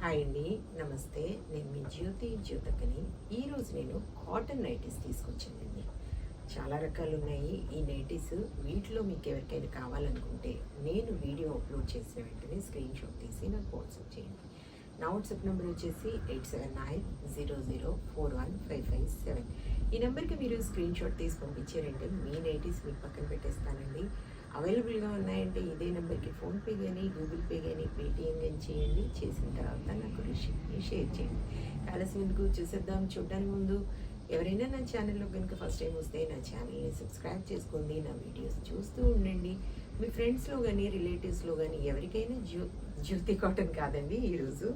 Hi అండి, నమస్తే. నేను మీ జ్యోతకని. ఈరోజు నేను కాటన్ నైటీస్ తీసుకొచ్చానండి. చాలా రకాలు ఉన్నాయి ఈ నైటీస్. వీటిలో మీకు ఎవరికైనా కావాలనుకుంటే నేను వీడియో అప్లోడ్ చేసిన వెంటనే స్క్రీన్ షాట్ తీసి నాకు వాట్సాప్ చేయండి. నా వాట్సాప్ నెంబర్ వచ్చేసి 8790041557. ఈ నెంబర్కి మీరు స్క్రీన్ షాట్ తీసి పంపించారంటే మీ నైటీస్ మీకు పక్కన పెట్టేస్తానండి. అవైలబుల్గా ఉన్నాయంటే ఇదే నెంబర్కి ఫోన్పే కానీ గూగుల్ పే కానీ పేటిఎం కానీ చేయండి. చేసిన తర్వాత నాకు రిసిప్ట్ని షేర్ చేయండి. ఆలస్యం ఎందుకు, చూసేద్దాం. చూడడానికి ముందు ఎవరైనా నా ఛానల్లో కనుక ఫస్ట్ టైం వస్తే నా ఛానల్ని సబ్స్క్రైబ్ చేసుకోండి. నా వీడియోస్ చూస్తూ ఉండండి. మీ ఫ్రెండ్స్లో కానీ రిలేటివ్స్లో కానీ ఎవరికైనా జ్యోతి కాటన్ కాదండి ఈరోజు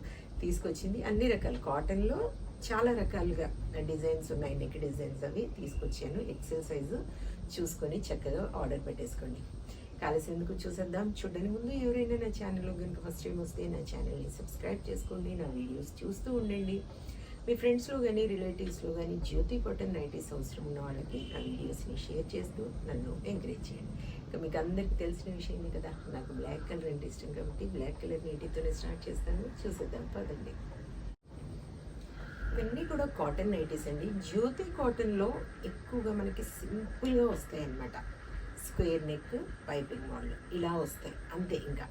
తీసుకొచ్చింది. అన్ని రకాల కాటన్లో చాలా రకాలుగా డిజైన్స్ ఉన్నాయి. నెక్ డిజైన్స్ అవి తీసుకొచ్చాను. ఎక్సెల్ సైజు చూసుకొని చక్కగా ఆర్డర్ పెట్టేసుకోండి. కాలేసేందుకు చూసేద్దాం. చూడడానికి ముందు ఎవరైనా నా ఛానల్లో కనుక ఫస్ట్ టైం వస్తే నా ఛానల్ని సబ్స్క్రైబ్ చేసుకోండి. నా వీడియోస్ చూస్తూ ఉండండి. మీ ఫ్రెండ్స్లో కానీ రిలేటివ్స్లో కానీ జ్యోతి కాటన్ నైటీస్ అవసరం ఉన్న వాళ్ళకి నా వీడియోస్ని షేర్ చేస్తూ నన్ను ఎంకరేజ్ చేయండి. ఇంకా మీకు అందరికీ తెలిసిన విషయమే కదా, నాకు బ్లాక్ కలర్ అంటే ఇష్టం కాబట్టి బ్లాక్ కలర్ నైటీతోనే స్టార్ట్ చేస్తాను. చూసేద్దాం పదండి. ఇవన్నీ కూడా కాటన్ నైటీస్ అండి. జ్యోతి కాటన్లో ఎక్కువగా మనకి సింపుల్గా వస్తాయి అన్నమాట. స్క్వేర్ నెక్, పైపింగ్ మోడల్ ఇలా వస్తాయి అంతే. ఇంకా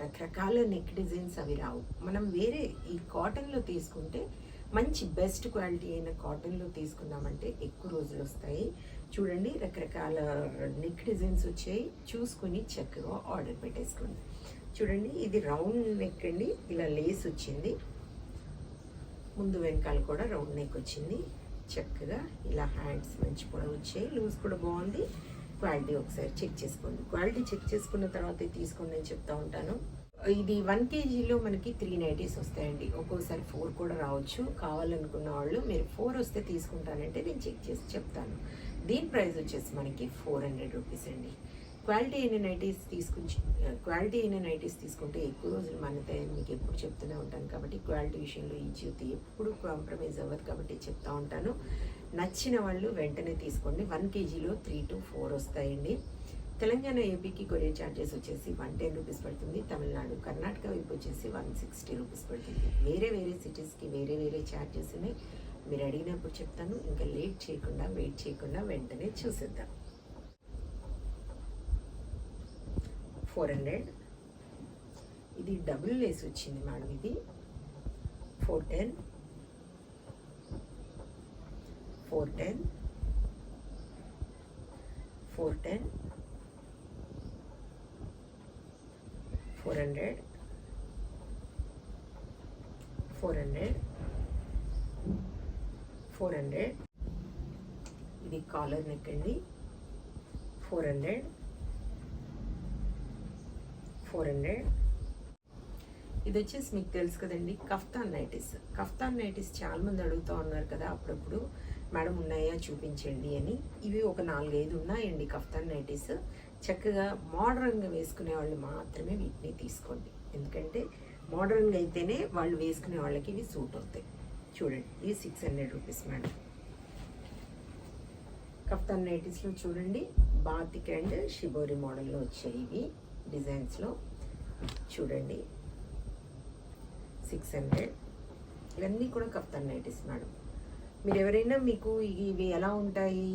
రకరకాల నెక్ డిజైన్స్ అవి రావు. మనం వేరే ఈ కాటన్లో తీసుకుంటే మంచి బెస్ట్ క్వాలిటీ అయిన కాటన్లో తీసుకున్నామంటే ఎక్కువ రోజులు వస్తాయి. చూడండి, రకరకాల నెక్ డిజైన్స్ వచ్చాయి. చూసుకొని చక్కగా ఆర్డర్ పెట్టేసుకోండి. చూడండి, ఇది రౌండ్ నెక్ అండి. ఇలా లేస్ వచ్చింది. ముందు వెనకాల కూడా రౌండ్ నెక్ వచ్చింది. చక్కగా ఇలా హ్యాండ్స్ మంచి పొడవు వచ్చాయి. లూజ్ కూడా బాగుంది. క్వాలిటీ ఒకసారి చెక్ చేసుకోండి. క్వాలిటీ చెక్ చేసుకున్న తర్వాత తీసుకోండి అని చెప్తా ఉంటాను. ఇది 1 kgలో మనకి 3 నైటీస్ వస్తాయండి. ఒక్కోసారి 4 కూడా రావచ్చు. కావాలనుకున్న వాళ్ళు మీరు 4 వస్తే తీసుకుంటానంటే నేను చెక్ చేసి చెప్తాను. దీని ప్రైస్ వచ్చేసి మనకి 400 రూపీస్ అండి. క్వాలిటీ అయిన నైటీస్ తీసుకుంటే ఎక్కువ రోజులు మన్నుతాయని మీకు ఎప్పుడు చెప్తూనే ఉంటాను. కాబట్టి క్వాలిటీ విషయంలో ఈ జ్యోతి ఎప్పుడు కాంప్రమైజ్ అవ్వదు కాబట్టి చెప్తా ఉంటాను. నచ్చిన వాళ్ళు వెంటనే తీసుకోండి. 1 kgలో 3 to 4 వస్తాయండి. తెలంగాణ, ఏపీకి కొరియర్ ఛార్జెస్ వచ్చేసి 110 రూపీస్ పడుతుంది. తమిళనాడు, కర్ణాటక వైపు వచ్చేసి 160 రూపీస్ పడుతుంది. వేరే సిటీస్కి వేరే ఛార్జెస్ ఉన్నాయి. మీరు అడిగినప్పుడు చెప్తాను. ఇంకా వెయిట్ చేయకుండా వెంటనే చూసేద్దాం. 400. ఇది డబుల్ లేస్ వచ్చింది మేడం. ఇది 410 410 410 400 400 400. ఇది కాలర్ నెక్ అండి. 400 400. ఇది వచ్చేసి మీకు తెలుసు కదండి, కఫ్తాన్ నైటీస్ చాలా మంది అడుగుతూ ఉన్నారు కదా అప్పుడప్పుడు, మేడం ఉన్నాయా చూపించండి అని. ఇవి ఒక 4-5 ఉన్నాయండి కఫ్తాన్ నైటీస్. చక్కగా మోడర్న్గా వేసుకునే వాళ్ళు మాత్రమే వీటిని తీసుకోండి. ఎందుకంటే మోడర్న్గా అయితేనే వాళ్ళు వేసుకునే వాళ్ళకి ఇవి సూట్ అవుతాయి. చూడండి, ఇవి 600 రూపీస్ మేడం. కఫ్తాన్ నైటీస్లో చూడండి, బాతిక్ అండ్ షిబోరి మోడల్లో వచ్చాయి ఇవి డిజైన్స్లో. చూడండి, 600. ఇవన్నీ కూడా కఫ్తాన్ నైటీస్ మేడం. మీరు ఎవరైనా మీకు ఇవి ఎలా ఉంటాయి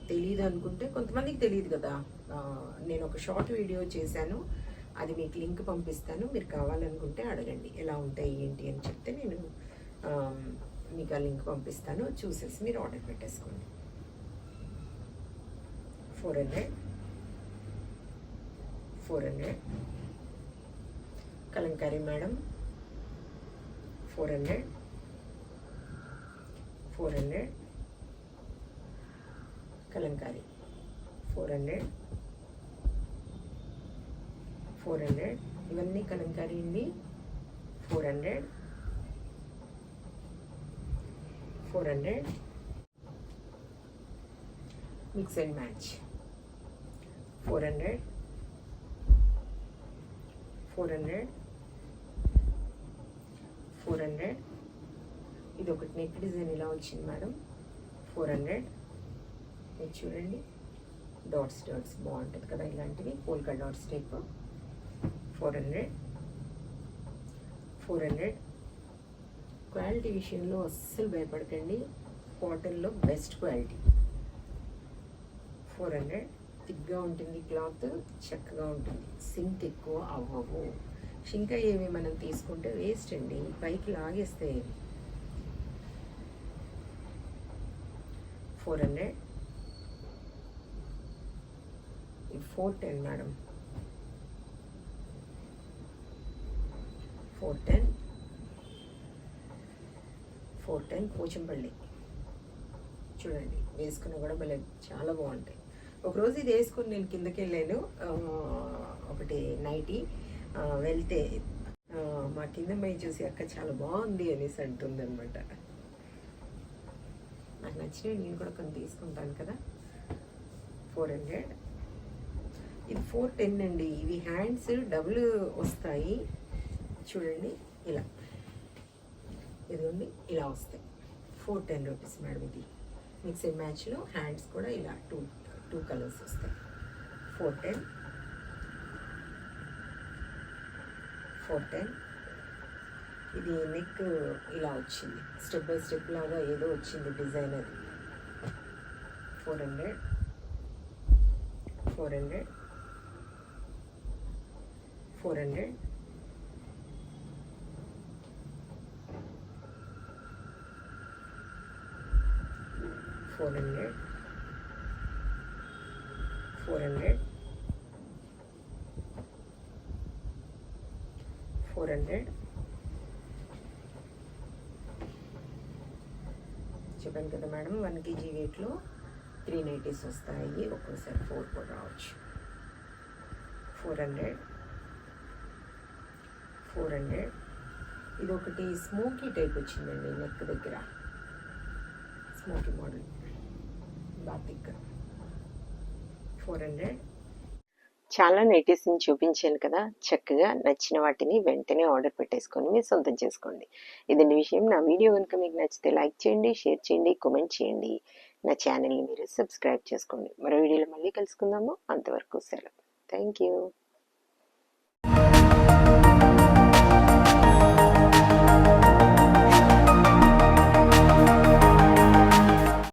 తెలియదు అనుకుంటే, కొంతమందికి తెలియదు కదా, నేను ఒక షార్ట్ వీడియో చేశాను, అది మీకు లింక్ పంపిస్తాను. మీరు కావాలనుకుంటే అడగండి ఎలా ఉంటాయి ఏంటి అని చెప్తే నేను మీకు ఆ లింక్ పంపిస్తాను. చూసేసి మీరు ఆర్డర్ పెట్టేసుకోండి. 400 కలంకారీ మేడం. 400 కలంకారీ. 400 ఇవన్నీ కలంకారీ అండి. 400 మిక్స్ అండ్ మ్యాచ్. 400 ఇది ఒకటి నెక్ డిజైన్ ఇలా వచ్చింది మేడం. 400. ఇది చూడండి, డాట్స్ బాగుంటుంది కదా ఇలాంటివి, పోల్కా డాట్స్ టైప్. 400 క్వాలిటీ విషయంలో అస్సలు భయపడకండి. కాటన్లో బెస్ట్ క్వాలిటీ. 400. థిక్గా ఉంటుంది క్లాత్, చక్కగా ఉంటుంది, సింక్ ఎక్కువ అవ్వవు. ఇంకా ఏమి మనం తీసుకుంటే వేస్ట్ అండి, పైకి లాగేస్తాయి. 400. 410 మేడం. 410. 410 పోచంపల్లి. చూడండి వేసుకున్న కూడా భలే చాలా బాగుంటాయి. ఒకరోజు ఇది వేసుకుని నేను కిందకి వెళ్ళాను, ఒకటి నైటీ వెళ్తే మా కింద మై చూసి అక్క చాలా బాగుంది అనేసి అంటుంది అనమాట. నాకు నచ్చినవి నేను కూడా కొన్ని తీసుకుంటాను కదా. 400. ఇది 410 అండి. ఇవి హ్యాండ్స్ డబుల్ వస్తాయి చూడండి, ఇలా ఇదిగోండి ఇలా వస్తాయి. 410 రూపీస్ మేడం. ఇది మిక్స్ అండ్ మ్యాచ్లో హ్యాండ్స్ కూడా ఇలా టూ కలర్స్ వస్తాయి. 410. 410. ఇది నెక్ ఇలా వచ్చింది, స్టెప్ బై స్టెప్ లాగా ఏదో వచ్చింది డిజైన్ అది. 400. 400. 400. 400. 400. 400. చెప్పాను కదా మేడం, 1 kg వెయిట్లో 3 నైటీస్ వస్తాయి, ఒక్కోసారి 4 కూడా రావచ్చు. 400. 400. ఇది ఒకటి స్మోకీ టైప్ వచ్చిందండి, నెక్ దగ్గర స్మోకీ మోడల్, బాతిక్. 400. చాలా నైటీస్ని చూపించాను కదా, చక్కగా నచ్చిన వాటిని వెంటనే ఆర్డర్ పెట్టేసుకొని మీరు సొంతం చేసుకోండి. ఇదండి విషయం. నా వీడియో కనుక మీకు నచ్చితే లైక్ చేయండి, షేర్ చేయండి, కామెంట్ చేయండి. నా ఛానల్ని మీరు సబ్స్క్రైబ్ చేసుకోండి. మరో వీడియోలో మళ్ళీ కలుసుకుందాము. అంతవరకు సెలవు. Thank you.